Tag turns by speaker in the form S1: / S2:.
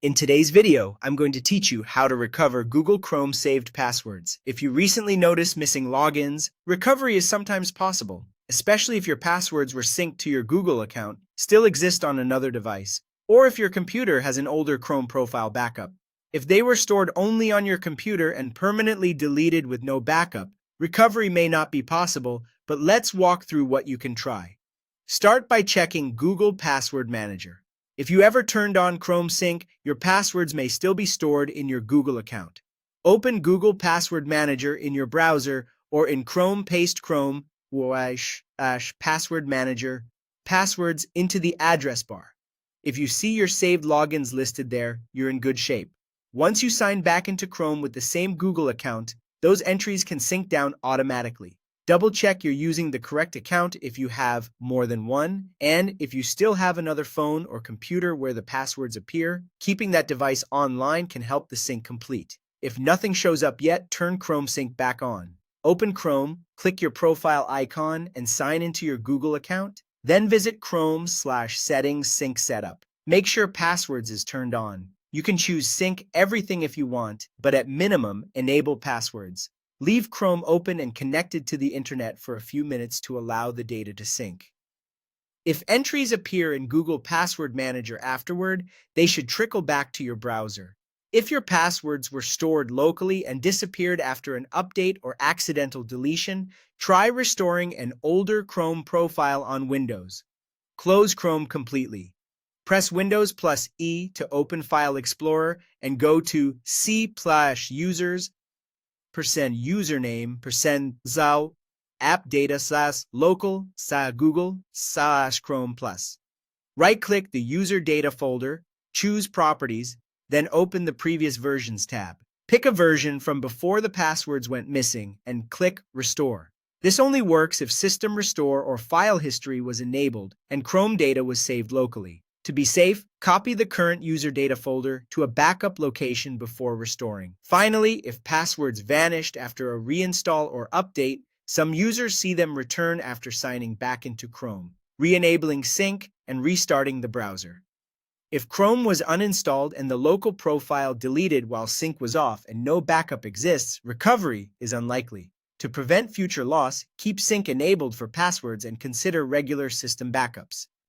S1: In today's video, I'm going to teach you how to recover Google Chrome saved passwords. If you recently noticed missing logins, recovery is sometimes possible, especially if your passwords were synced to your Google account, still exist on another device, or if your computer has an older Chrome profile backup. If they were stored only on your computer and permanently deleted with no backup, recovery may not be possible, but let's walk through what you can try. Start by checking Google Password Manager. If you ever turned on Chrome Sync, your passwords may still be stored in your Google account. Open Google Password Manager in your browser or in Chrome, paste Chrome Password Manager passwords into the address bar. If you see your saved logins listed there, you're in good shape. Once you sign back into Chrome with the same Google account, those entries can sync down automatically. Double-check you're using the correct account if you have more than one, and if you still have another phone or computer where the passwords appear, keeping that device online can help the sync complete. If nothing shows up yet, turn Chrome Sync back on. Open Chrome, click your profile icon, and sign into your Google account. Then visit Chrome/Settings Sync Setup. Make sure Passwords is turned on. You can choose Sync Everything if you want, but at minimum, enable Passwords. Leave Chrome open and connected to the internet for a few minutes to allow the data to sync. If entries appear in Google Password Manager afterward, they should trickle back to your browser. If your passwords were stored locally and disappeared after an update or accidental deletion, try restoring an older Chrome profile on Windows. Close Chrome completely. Press Windows plus E to open File Explorer and go to C/users %username %zao app data /local /google /chrome plus. Right-click the user data folder, choose Properties, then open the Previous Versions tab. Pick a version from before the passwords went missing and click Restore. This only works if System Restore or File History was enabled and Chrome data was saved locally. To be safe, copy the current user data folder to a backup location before restoring. Finally, if passwords vanished after a reinstall or update, some users see them return after signing back into Chrome, re-enabling sync and restarting the browser. If Chrome was uninstalled and the local profile deleted while sync was off and no backup exists, recovery is unlikely. To prevent future loss, keep sync enabled for passwords and consider regular system backups.